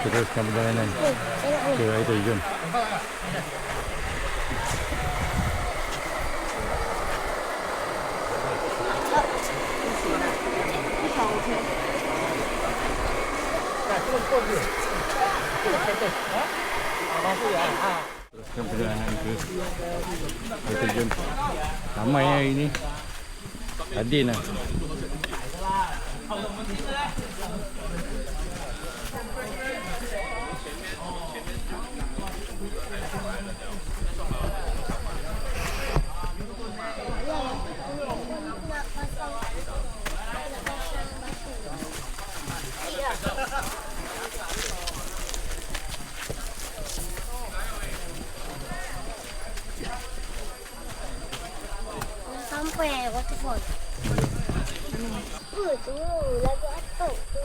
teruskan perjalanan ke air terjun. Teruskan perjalanan ke air terjun. Ramai hari ni. Adin lah. Sampai waterfall. Tu lagu atuk tu.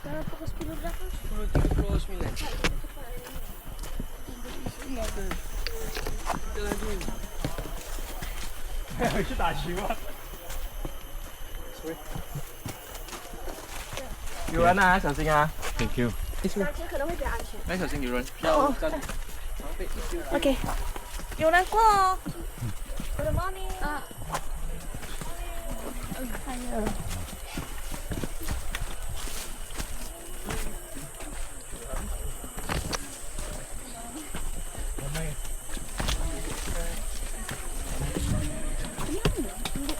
Sekarang pukul 10 berapa? 10.39. Kita lagi. 回去打球啊！有人啊，小心啊！ Thank you。上去可能会比较安全。来，小心有人要站。 OK，有人过哦。Good morning。啊。还有。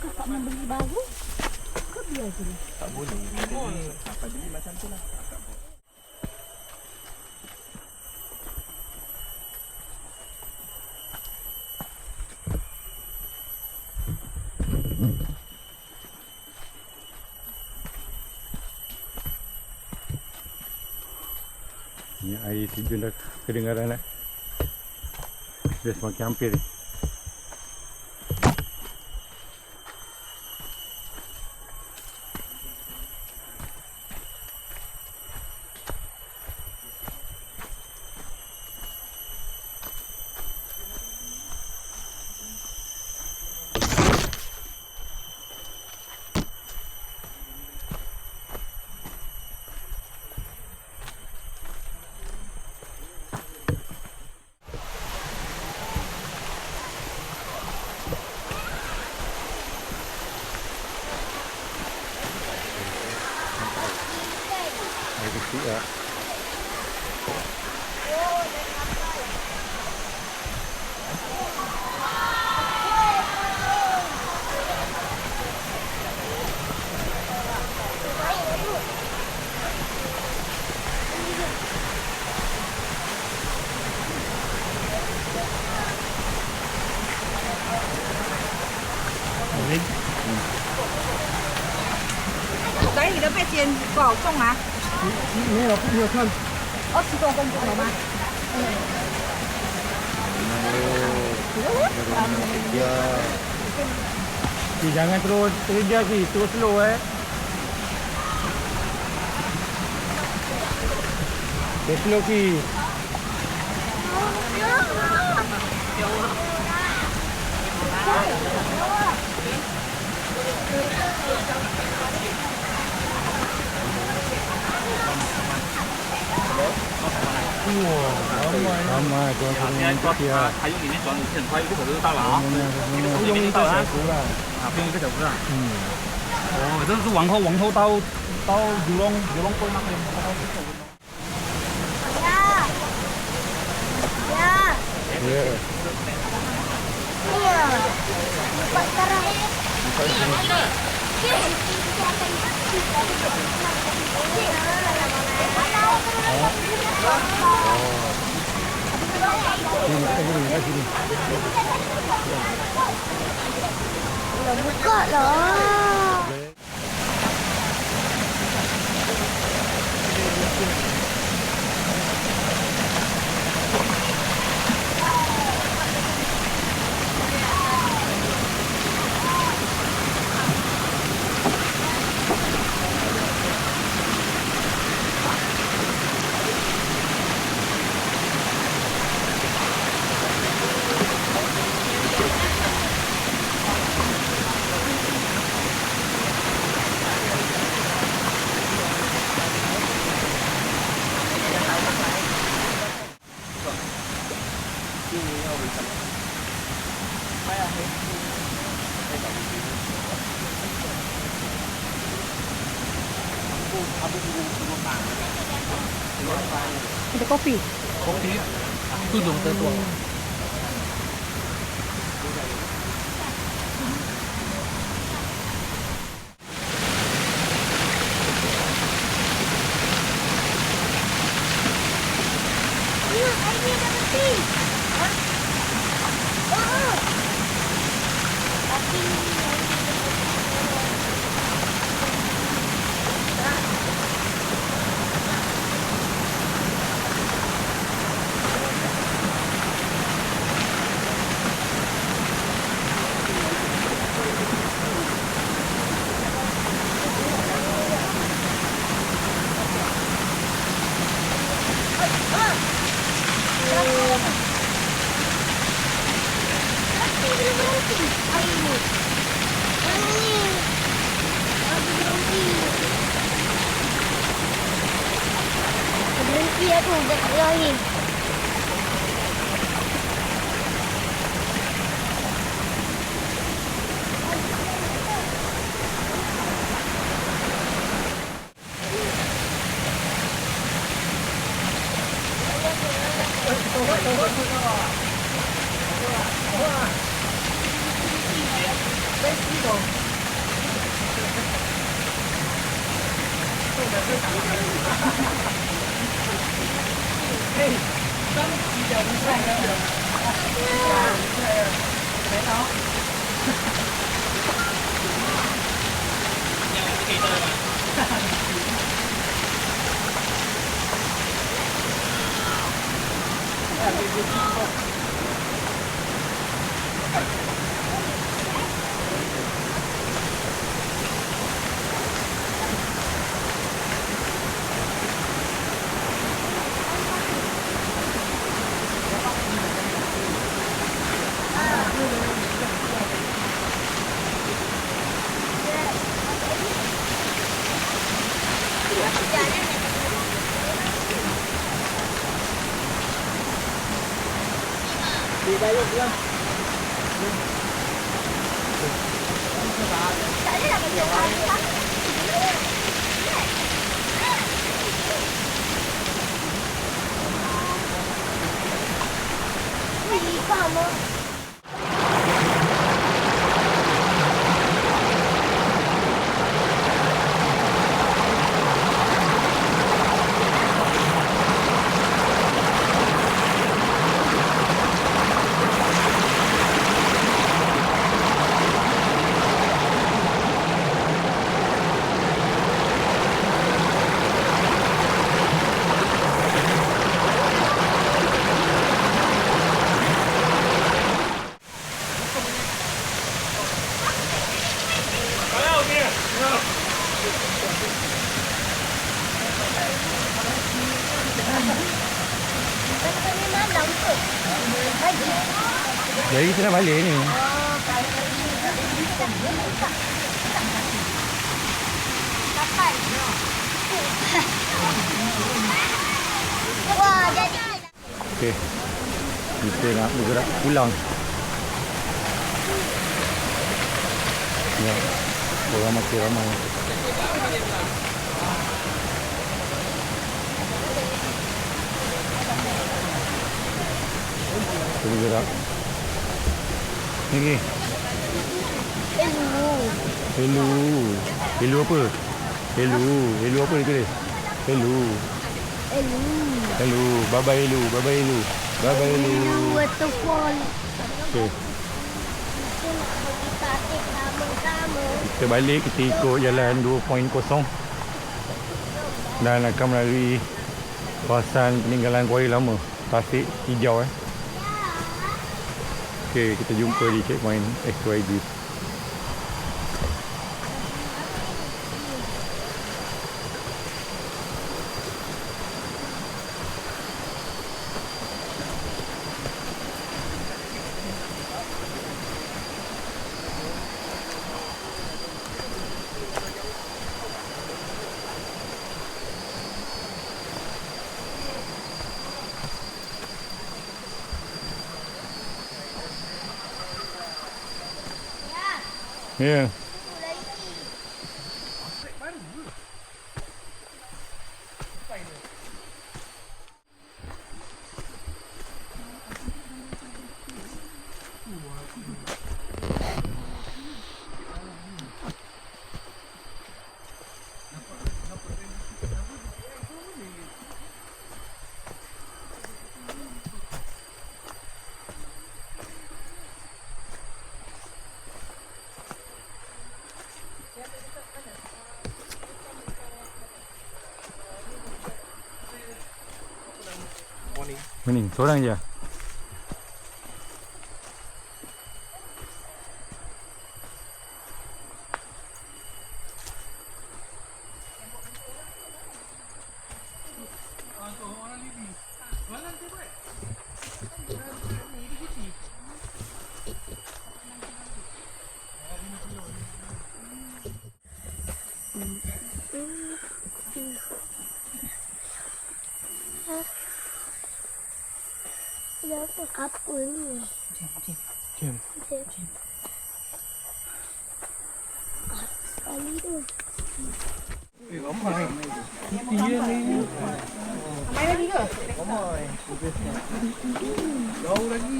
Kakak membeli baru ke biasa ni? Tak boleh. Apa beli macam tu lah. Ni air terjun dah kedengaran dah. Dah semakin hampir ni. Air kecil lah. Ini 所以你的背肩不好重吗？没有看。 20多公斤有吗？ Jangan terus terjah sih, terus slow slow sih. Wow. Sama, tuan 现在抓它用里面装的是很快，一个小时就到了啊。不用1个小时了。啊，不用1个小时啊。哦，这是往后到游龙沟那边。Ya. Sini. Buka lah. Ada kopi. Kopi tudung tertua. Berhenti aku dekat air. Jadi kita nak balik ni. Wah, jadi Okey. Kita nak bergerak pulang. Ya. Orang makin ramai. Kita bergerak. Ni. Hello. Hello apa? Hello apa dia tulis? Hello. Bye bye hello. Waterfall. Okey. Kita balik, kita ikut jalan 2.0 dan akan melalui kawasan peninggalan Kuala Lama, Tasik Hijau. Okey, kita jumpa di checkpoint XYZ. Ya. Morning, seorang je. Apa ni? Jom. Sekali tu. Ramai lagi ke? Ramai. Jauh lagi.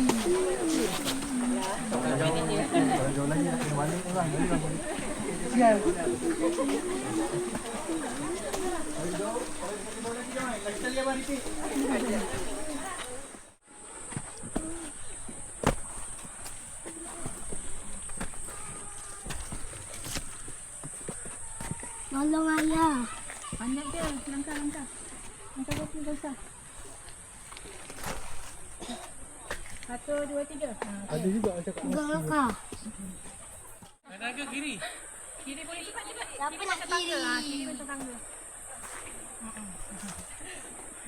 Jauh lagi nak kena balik orang. Sial. Kita lihat balik ni. Tolong ayah. Banyak je, langkah. Langkah berapa besar? 1, 2, 3. Ada juga macam kat Pegang langkah. Kanan ke kiri? Kiri boleh cepat. Siapa nak kiri? Kiri macam tangga.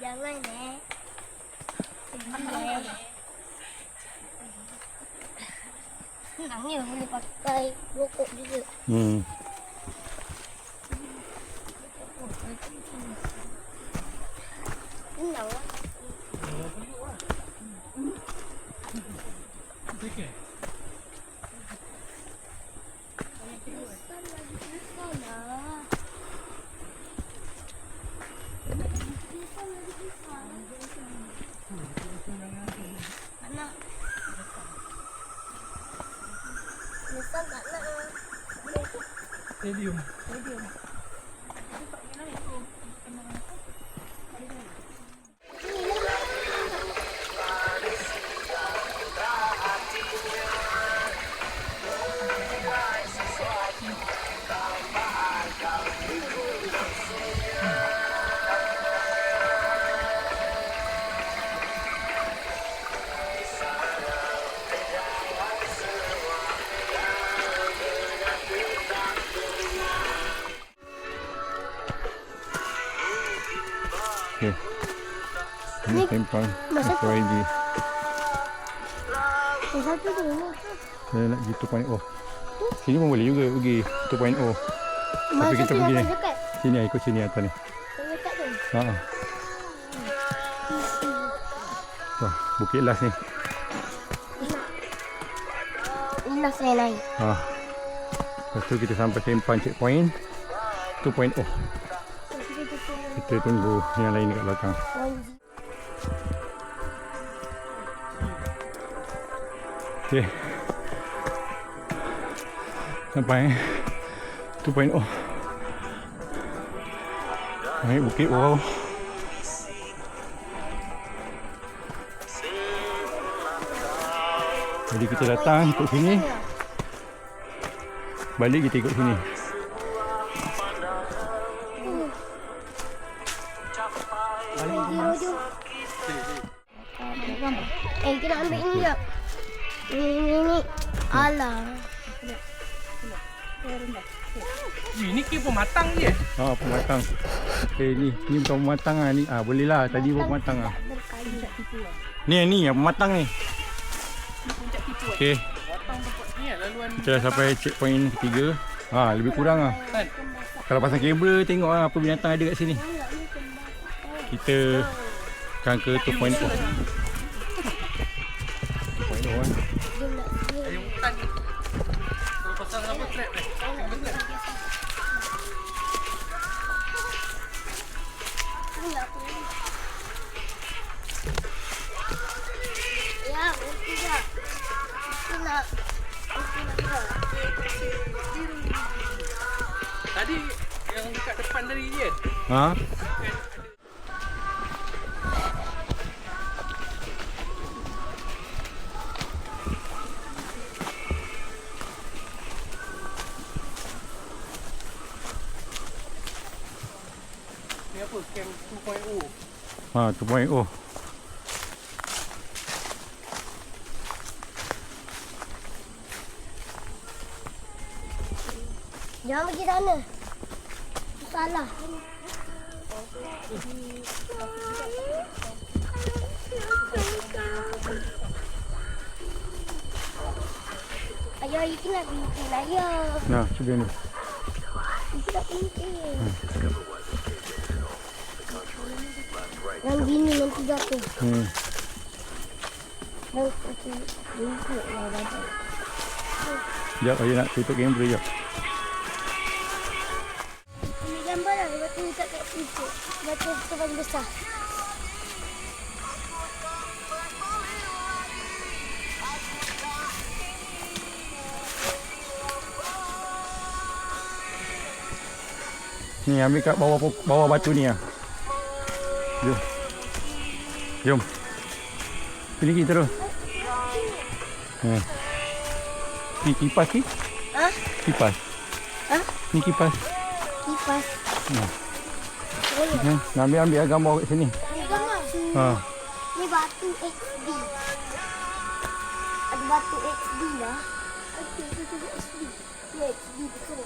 Jangan Senangnya boleh pakai rokok juga. Senang lah. Stadium. Okay. Ini sempang XYZ. Satu tu ni. Saya nak pergi 2.0. Sini pun boleh juga pergi 2.0. Tapi kita pergi ni. Sini ikut sini atas ni. Dekat tu. Ha. Wah, Bukit Las ni. Inilah saya naik. Lepas tu kita sampai Sempan checkpoint 2.0. Kita tunggu yang lain dekat belakang. Okay. Sampai 2.0. Naik bukit wow. Jadi kita datang ikut sini. Balik kita ikut sini. Kita ambil ini jap. Ini. Alah. Ini kira pematang je. Pematang. Ni bukan pematang ah ni. Boleh lah. Tadi bukan pematang ah. Ni yang pematang ni. Okey. Kita dah sampai checkpoint ketiga. Lebih kurang lah. Kalau pasang kabel tengok lah apa binatang ada kat sini. Kita akan ke 2.0. 2.0 kan. Ayam hutan ni. Kalau pasang apa trap ni? Ya, tidak. Nak. Tadi yang dekat depan tadi je. Ni apa? Camp 2.0. 2.0. Jangan pergi sana. Salah. Ayah, itu nak bikin ayah. Nah, cuba ni. Itu nak bikin. Yang gini nanti jatuh. Dan ikut lah dapat. Sekejap, ayah nak tutup kamera sekejap. Ambil gambar lah. Lepas tu letak kat ikut. Lepas tu kita paling besar. Ni ambil kat bawah batu ni lah. Jom. Jom. Pergi terus. Ni kipas ni? Kipas. Ni kipas. Kipas. Nak ambil gambar kat sini. Gambar. Ni batu XD. Ada batu XD lah. Ada XD. Ni XD betul.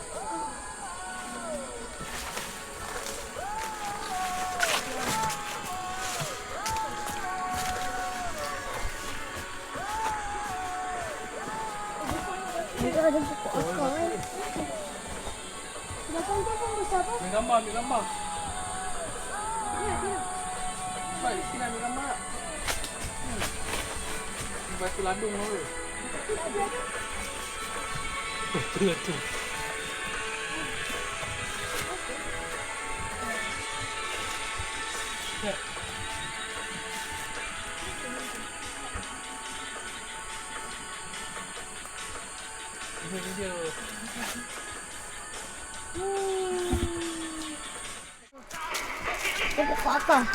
Ada pokok akar kan. Belakang tu pun besar apa? Ambil gambar. Baik, sini ambil gambar. Batu ladung tu. Tu. Ini dia. Pokok akar.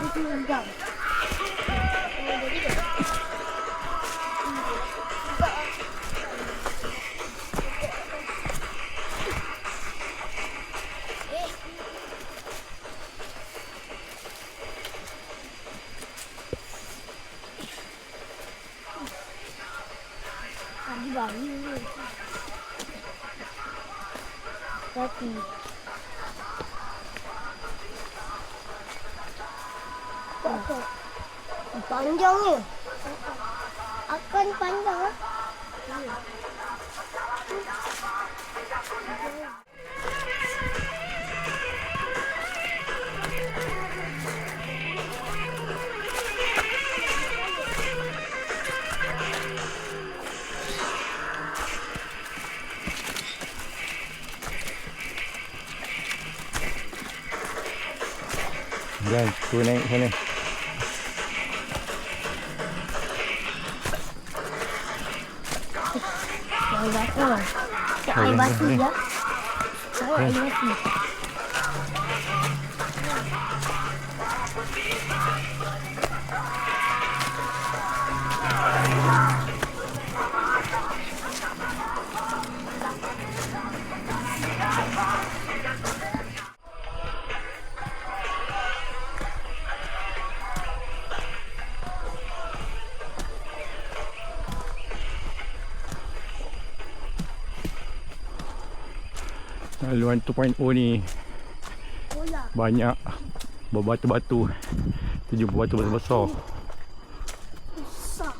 Itu undang. Di bawah ni. Tapi panjangnya. Akan panjang lah. Jangan tu naik sana. Air batu. Air batu ya. Air batu. Laluan 2.0 ni banyak berbatu-batu. Tu jumpa batu besar-besar. Besar.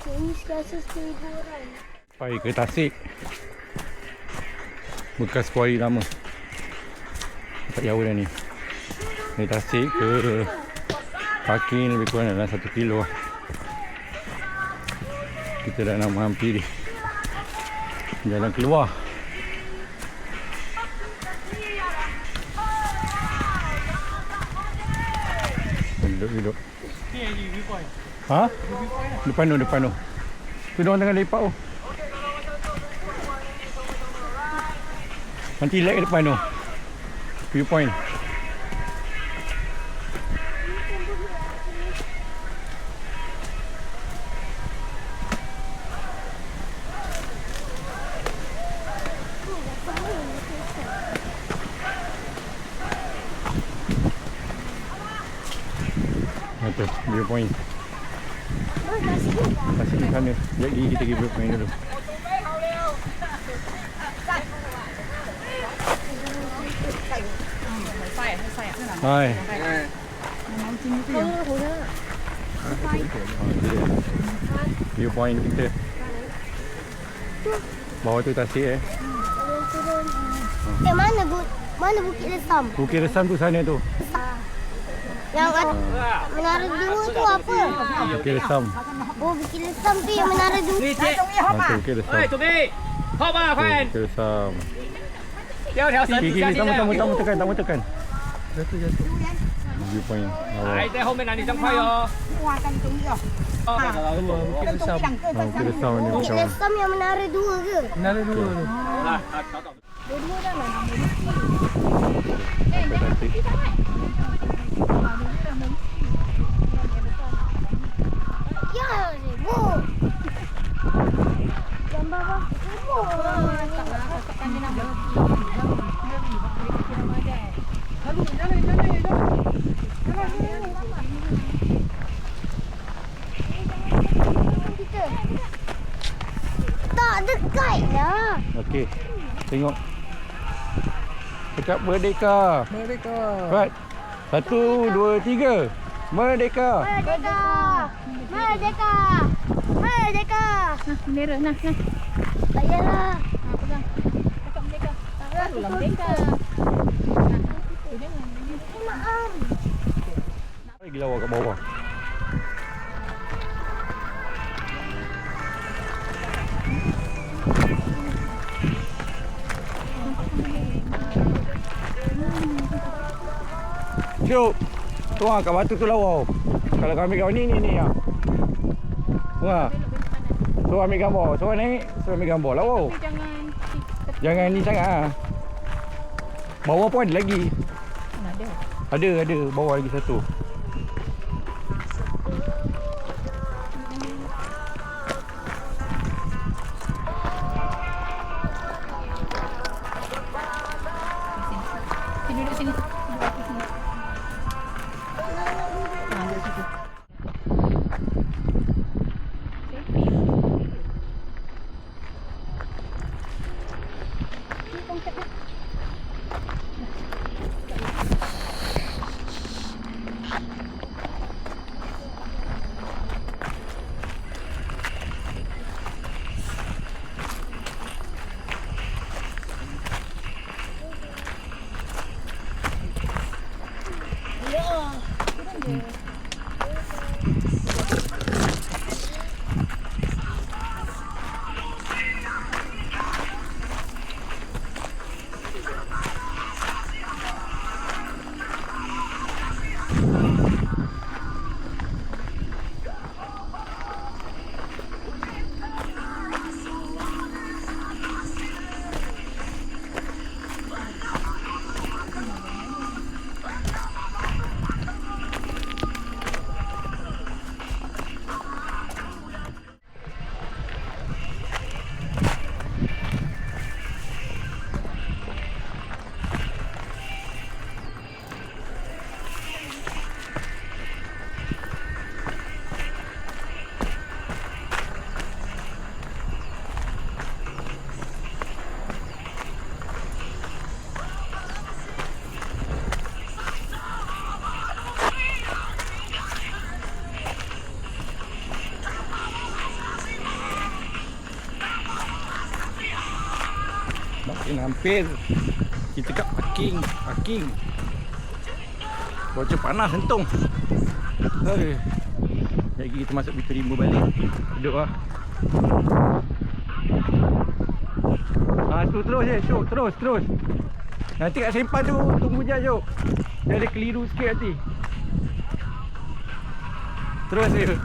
Ini rasa 1,000 orang. Sampai ke Tasik. Bekas kuari lama. Tak jauh dah ni. Dari Tasik ke parking lebih kurang dalam 1 kilo lah. Kita dah nak menghampiri jalan keluar. Duduk. Ni lagi viewpoint. Ha? Viewpoint lah. Depan tu. Tu diorang tengah lepak tu. Nanti light ke depan tu. Viewpoint. Betul, viewpoint. Kasih di sana. Jadi kita pergi viewpoint dulu. Hai. Viewpoint kita. Bawah tu Tasik Mana Bukit Lesam? Bukit Resam tu sana tu. Yang Menara 2 tu apa? Bukit Resam. Oh, Bukit Lesam tu yang Menara 2. Tu Bukit Resam. 准备，好吧， Tu Bukit Resam. 第二条绳子 Kiri 相 kiri 信 tamu tekan, tamu tekan. Jatuh. Viewpoint. 来，在后面男女生快哦。哇，干中药。哦， Bukit Resam ni Bukit macam. Lesam yang Menara 2 ke? 来，他调到。 Sampai Tasik. Ya, ribu. Gambar apa? Ribu. Tak dekat lah. Okey. Tengok. Dekat Merdeka. Merdeka. Right. 1, 2, 3. Merdeka. Merdeka. Merdeka. Merdeka. Bendera, nah. Tak payahlah. Pegang. Cakap merdeka. Tangan merdeka. Maaf. Lagi lawa kat bawah. Syuk. Tu kat batu tu lawa. Kalau kau ambil gambar ni ya. Wah. So ambil gambar. So naik, so ambil gambar lawa. Jangan ni sangat ah. Bawah pun ada lagi. Ada. Bawah lagi satu. Sini duduk sini. hampir kita kat parking. Cuaca panas sentung. Hai. Lagi kita masuk Pintu Rimba balik. Duduk lah. Tu terus je, Syuk. Terus. Nanti kat sempan tu tunggu je, Syuk. Dia ada keliru sikit nanti. Terus je.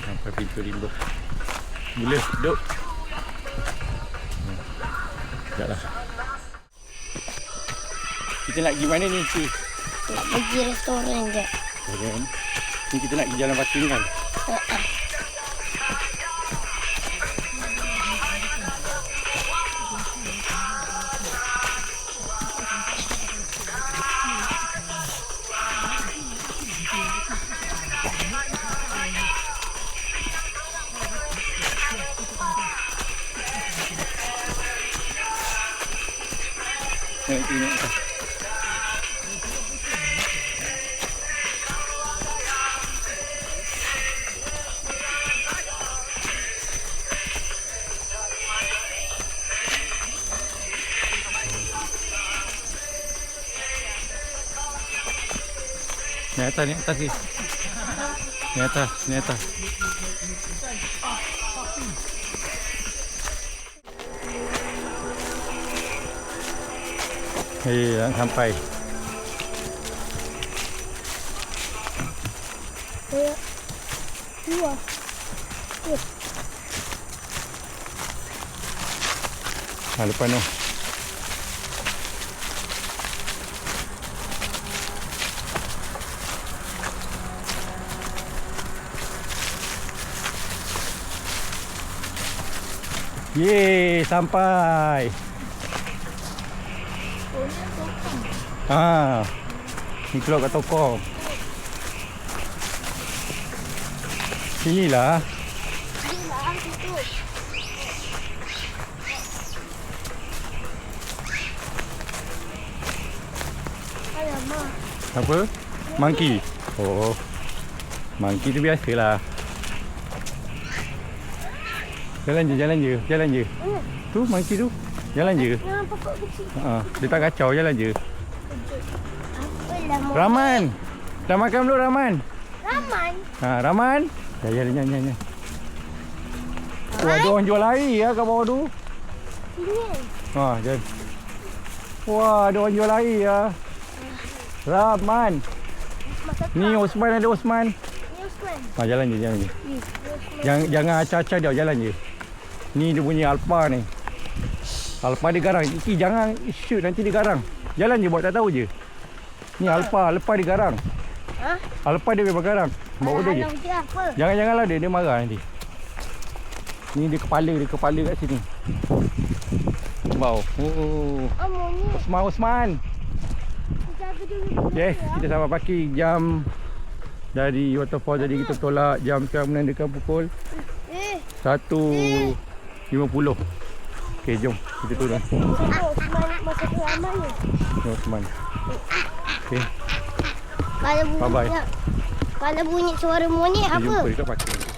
Sampai Pintu Rimba. Mula duduk. Sekejaplah. Kita nak pergi mana ni, Cik? Nak pergi restoran je. Restoran. Ni kita nak pergi Jalan Patin kan? Naik atas. Ni atas ni. Ni atas. Dah sampai. Dua. Lepas tu. Yeay, sampai. Ni keluar kat Tokong. Sinilah. Situ. Alamak. Apa? Monkey. Oh. Monkey tu biasalah. Jalan je. Tu monkey tu. Jalan je. Yang pokok kecil. Dia tak kacau, jalan je. Apalah. Rahman. Dah makan belum Rahman? Rahman. Rahman. Ya. Wah, ada orang jual air ya kat bawah tu. Sini. Jalan. Wah, ada orang jual air ya. Rahman. Ni Osman, ada Osman. Ni Osman. Jalan je. Jangan acah-acah dia, jalan je. Ni dia punya Alpa ni. Alpa dia garang. Iki jangan shoot, nanti dia garang. Jalan je, buat tak tahu je. Ni Alpa dia garang. Alpa dia memang garang. Bawa dia je. Apa? Janganlah dia marah nanti. Ni dia kepala kat sini. Wow. Osman. Yes, kita sampai parking jam dari waterfall tadi kita tolak jam sekarang menandakan pukul 1.50. Okey, jom kita turun. Osman masuk ke Rahman ni. Osman. Okey. Kalau bunyi, Bye-bye. Kalau bunyi suara monyet Kita apa? jumpa dekat parking.